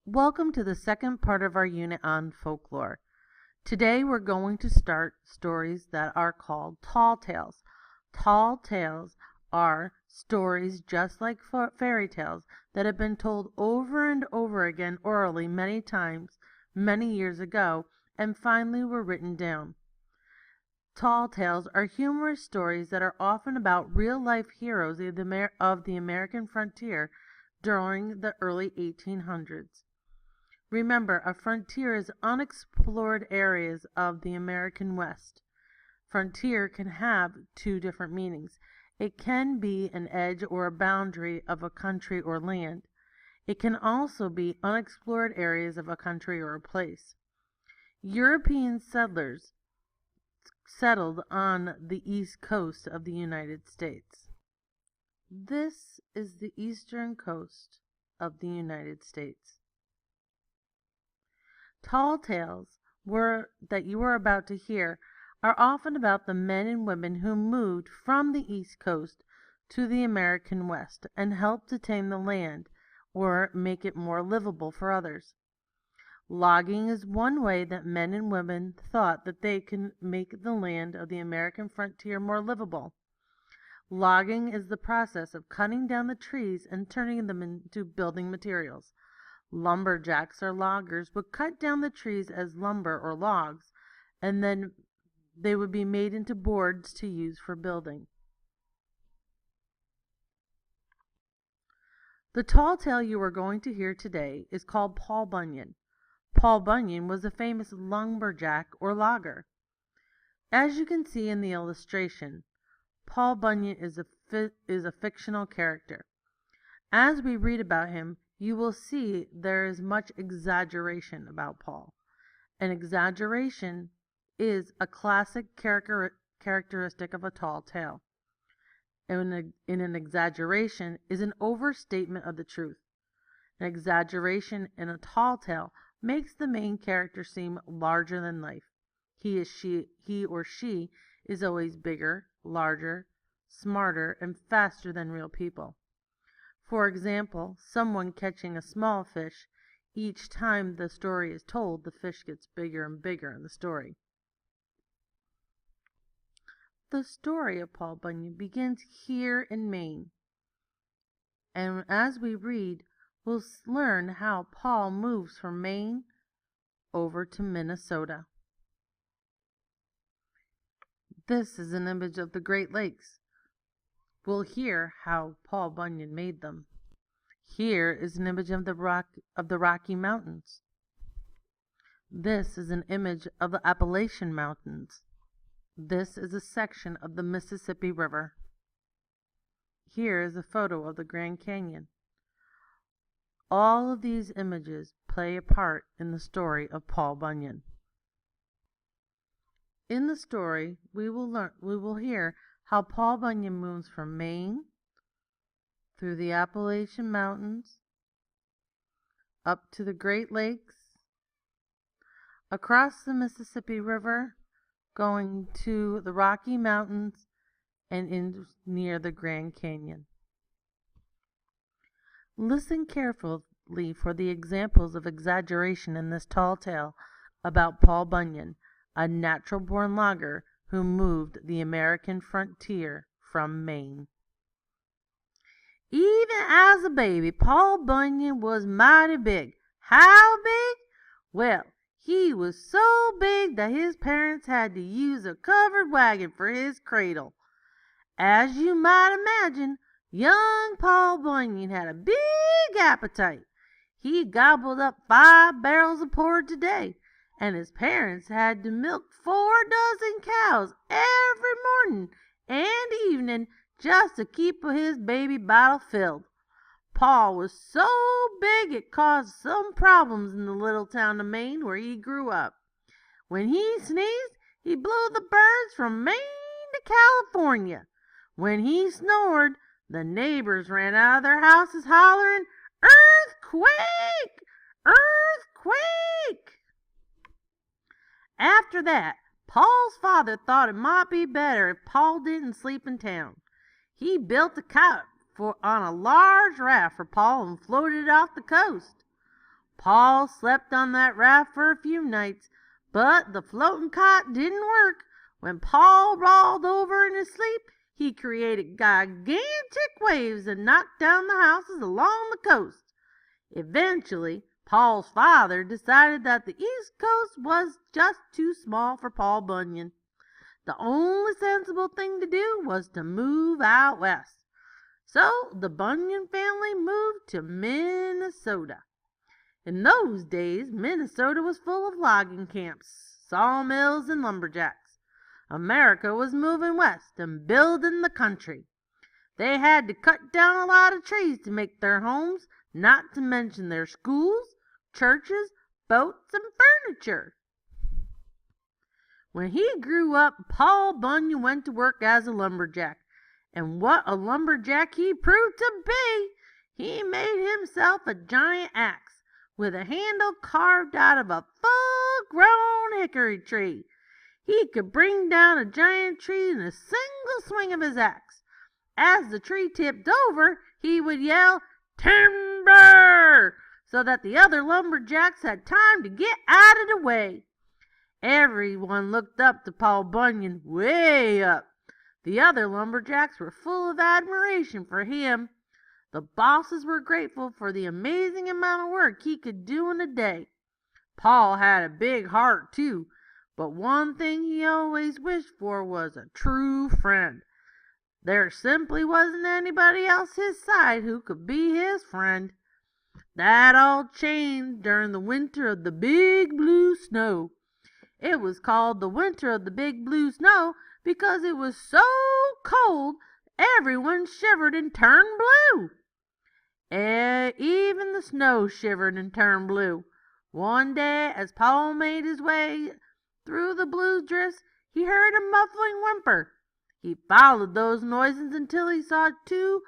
Welcome to the second part of our unit on folklore. Today we're going to start stories that are called tall tales. Tall tales are stories just like fairy tales that have been told over and over again orally many times, many years ago, and finally were written down. Tall tales are humorous stories that are often about real-life heroes of the American frontier during the early 1800s. Remember, a frontier is unexplored areas of the American West. Frontier can have two different meanings. It can be an edge or a boundary of a country or land. It can also be unexplored areas of a country or a place. European settlers settled on the east coast of the United States. This is the eastern coast of the United States. Tall tales that you are about to hear are often about the men and women who moved from the East Coast to the American West and helped to tame the land or make it more livable for others. Logging is one way that men and women thought that they can make the land of the American frontier more livable. Logging is the process of cutting down the trees and turning them into building materials. Lumberjacks or loggers would cut down the trees as lumber or logs, and then they would be made into boards to use for building. The tall tale you are going to hear today is called Paul Bunyan. Paul Bunyan was a famous lumberjack or logger. As you can see in the illustration, Paul Bunyan is a fictional character. As we read about him, you will see there is much exaggeration about Paul. An exaggeration is a classic characteristic of a tall tale. In an exaggeration is an overstatement of the truth. An exaggeration in a tall tale makes the main character seem larger than life. He or she is always bigger, larger, smarter, and faster than real people. For example, someone catching a small fish, each time the story is told, the fish gets bigger and bigger in the story. The story of Paul Bunyan begins here in Maine. And as we read, we'll learn how Paul moves from Maine over to Minnesota. This is an image of the Great Lakes. We'll hear how Paul Bunyan made them. Here is an image of the Rocky Mountains. This is an image of the Appalachian Mountains. This is a section of the Mississippi River. Here is a photo of the Grand Canyon. All of these images play a part in the story of Paul Bunyan. In the story, we will hear how Paul Bunyan moves from Maine through the Appalachian Mountains, up to the Great Lakes, across the Mississippi River, going to the Rocky Mountains, and in near the Grand Canyon. Listen carefully for the examples of exaggeration in this tall tale about Paul Bunyan, a natural-born logger who moved the American frontier from Maine. Even as a baby, Paul Bunyan was mighty big. How big? Well, he was so big that his parents had to use a covered wagon for his cradle. As you might imagine, young Paul Bunyan had a big appetite. He gobbled up 5 barrels of porridge a day, and his parents had to milk 4 dozen cows every morning and evening just to keep his baby bottle filled. Paul was so big it caused some problems in the little town of Maine where he grew up. When he sneezed, he blew the birds from Maine to California. When he snored, the neighbors ran out of their houses hollering, "Earthquake! Earthquake!" After that, Paul's father thought it might be better if Paul didn't sleep in town. He built a kite on a large raft for Paul and floated it off the coast. Paul slept on that raft for a few nights, but the floating cot didn't work. When Paul rolled over in his sleep, he created gigantic waves and knocked down the houses along the coast. Eventually, Paul's father decided that the East Coast was just too small for Paul Bunyan. The only sensible thing to do was to move out west. So the Bunyan family moved to Minnesota. In those days, Minnesota was full of logging camps, sawmills, and lumberjacks. America was moving west and building the country. They had to cut down a lot of trees to make their homes, not to mention their schools, churches, boats, and furniture. When he grew up, Paul Bunyan went to work as a lumberjack. And what a lumberjack he proved to be! He made himself a giant axe with a handle carved out of a full-grown hickory tree. He could bring down a giant tree in a single swing of his axe. As the tree tipped over, he would yell, "Timber!" so that the other lumberjacks had time to get out of the way. Everyone looked up to Paul Bunyan, way up. The other lumberjacks were full of admiration for him. The bosses were grateful for the amazing amount of work he could do in a day. Paul had a big heart, too, but one thing he always wished for was a true friend. There simply wasn't anybody else his side who could be his friend. That all changed during the winter of the Big Blue Snow. It was called the Winter of the Big Blue Snow because it was so cold everyone shivered and turned blue. Even the snow shivered and turned blue. One day, as Paul made his way through the blue drifts, he heard a muffling whimper. He followed those noises until he saw two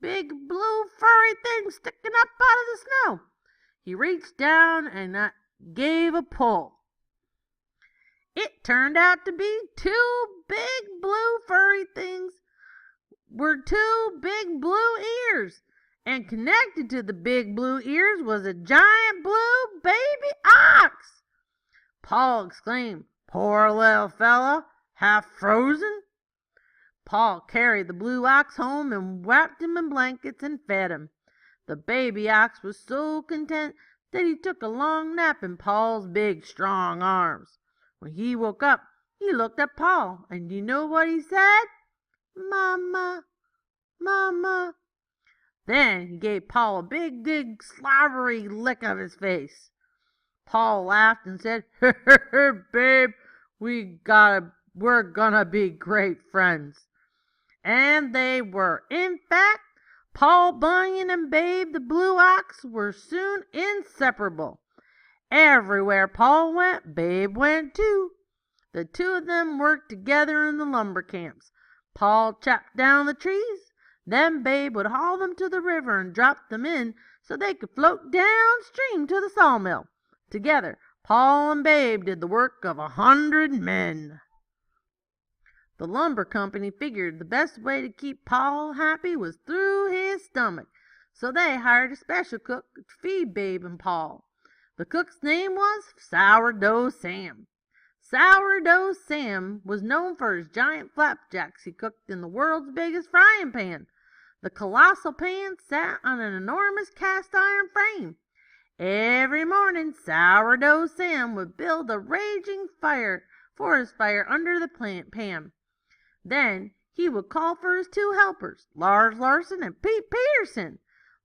big blue furry things sticking up out of the snow. He reached down and gave a pull. It turned out to be two big blue furry things were two big blue ears, and connected to the big blue ears was a giant blue baby ox. Paul exclaimed, "Poor little fellow, half frozen?" Paul carried the blue ox home and wrapped him in blankets and fed him. The baby ox was so content that he took a long nap in Paul's big, strong arms. When he woke up, he looked at Paul, and do you know what he said? "Mama, Mama." Then he gave Paul a big, slobbery lick of his face. Paul laughed and said, "Babe, we're gonna be great friends." And they were. In fact, Paul Bunyan and Babe the Blue Ox were soon inseparable. Everywhere Paul went, Babe went too. The two of them worked together in the lumber camps. Paul chopped down the trees, then Babe would haul them to the river and drop them in so they could float downstream to the sawmill. Together, Paul and Babe did the work of 100 men. The lumber company figured the best way to keep Paul happy was through his stomach, so they hired a special cook to feed Babe and Paul. The cook's name was Sourdough Sam. Sourdough Sam was known for his giant flapjacks he cooked in the world's biggest frying pan. The colossal pan sat on an enormous cast iron frame. Every morning, Sourdough Sam would build a raging forest fire under the pan. Then he would call for his two helpers, Lars Larson and Pete Peterson.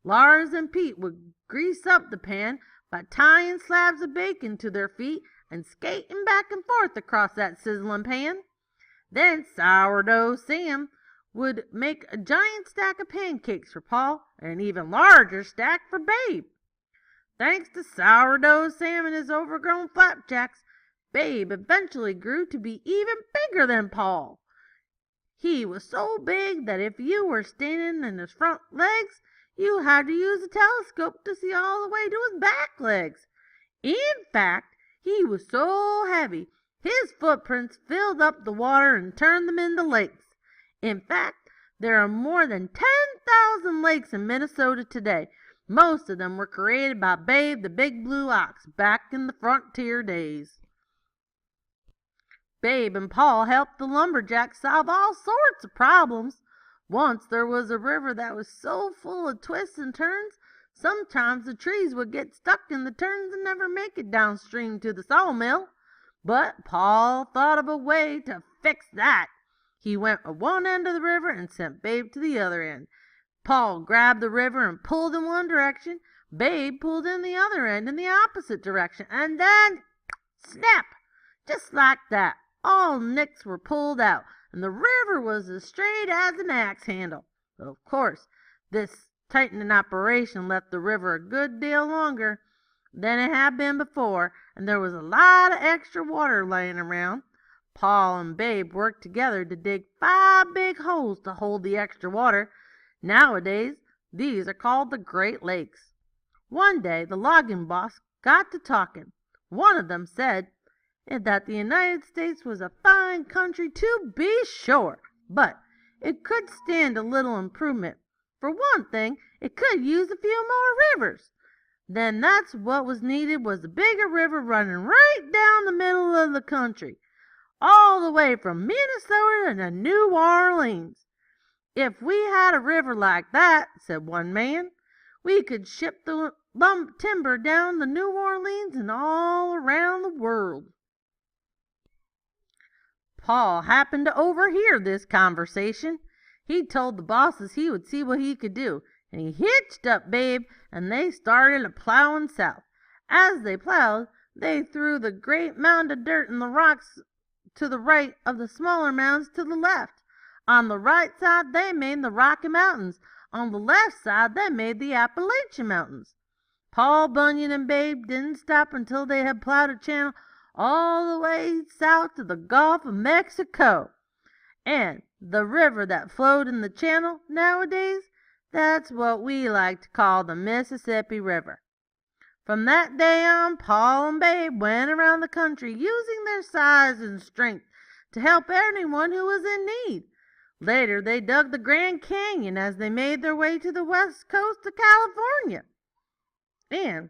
Lars and Pete would grease up the pan by tying slabs of bacon to their feet and skating back and forth across that sizzling pan. Then Sourdough Sam would make a giant stack of pancakes for Paul and an even larger stack for Babe. Thanks to Sourdough Sam and his overgrown flapjacks, Babe eventually grew to be even bigger than Paul. He was so big that if you were standing in his front legs, you had to use a telescope to see all the way to his back legs. In fact, he was so heavy, his footprints filled up the water and turned them into lakes. In fact, there are more than 10,000 lakes in Minnesota today. Most of them were created by Babe the Big Blue Ox back in the frontier days. Babe and Paul helped the lumberjack solve all sorts of problems. Once there was a river that was so full of twists and turns, sometimes the trees would get stuck in the turns and never make it downstream to the sawmill. But Paul thought of a way to fix that. He went at one end of the river and sent Babe to the other end. Paul grabbed the river and pulled in one direction. Babe pulled in the other end in the opposite direction. And then, snap! Just like that, all nicks were pulled out, and the river was as straight as an axe handle. Of course, this tightening operation left the river a good deal longer than it had been before, and there was a lot of extra water laying around. Paul and Babe worked together to dig 5 big holes to hold the extra water. Nowadays, these are called the Great Lakes. One day, the logging boss got to talking. One of them said that the United States was a fine country to be sure, but it could stand a little improvement. For one thing, it could use a few more rivers. Then that's what was needed was a bigger river running right down the middle of the country, all the way from Minnesota to New Orleans. If we had a river like that, said one man, we could ship the timber down to New Orleans and all around the world. Paul happened to overhear this conversation. He told the bosses he would see what he could do, and he hitched up Babe, and they started a-plowing south. As they plowed, they threw the great mound of dirt and the rocks to the right of the smaller mounds to the left. On the right side, they made the Rocky Mountains. On the left side, they made the Appalachian Mountains. Paul, Bunyan, and Babe didn't stop until they had plowed a channel all the way south to the Gulf of Mexico. And the river that flowed in the channel nowadays, that's what we like to call the Mississippi River. From that day on, Paul and Babe went around the country using their size and strength to help anyone who was in need. Later, they dug the Grand Canyon as they made their way to the west coast of California. And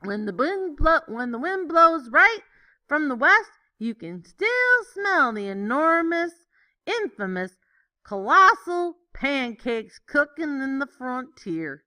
when the wind blows right from the west, you can still smell the enormous, infamous, colossal pancakes cooking in the frontier.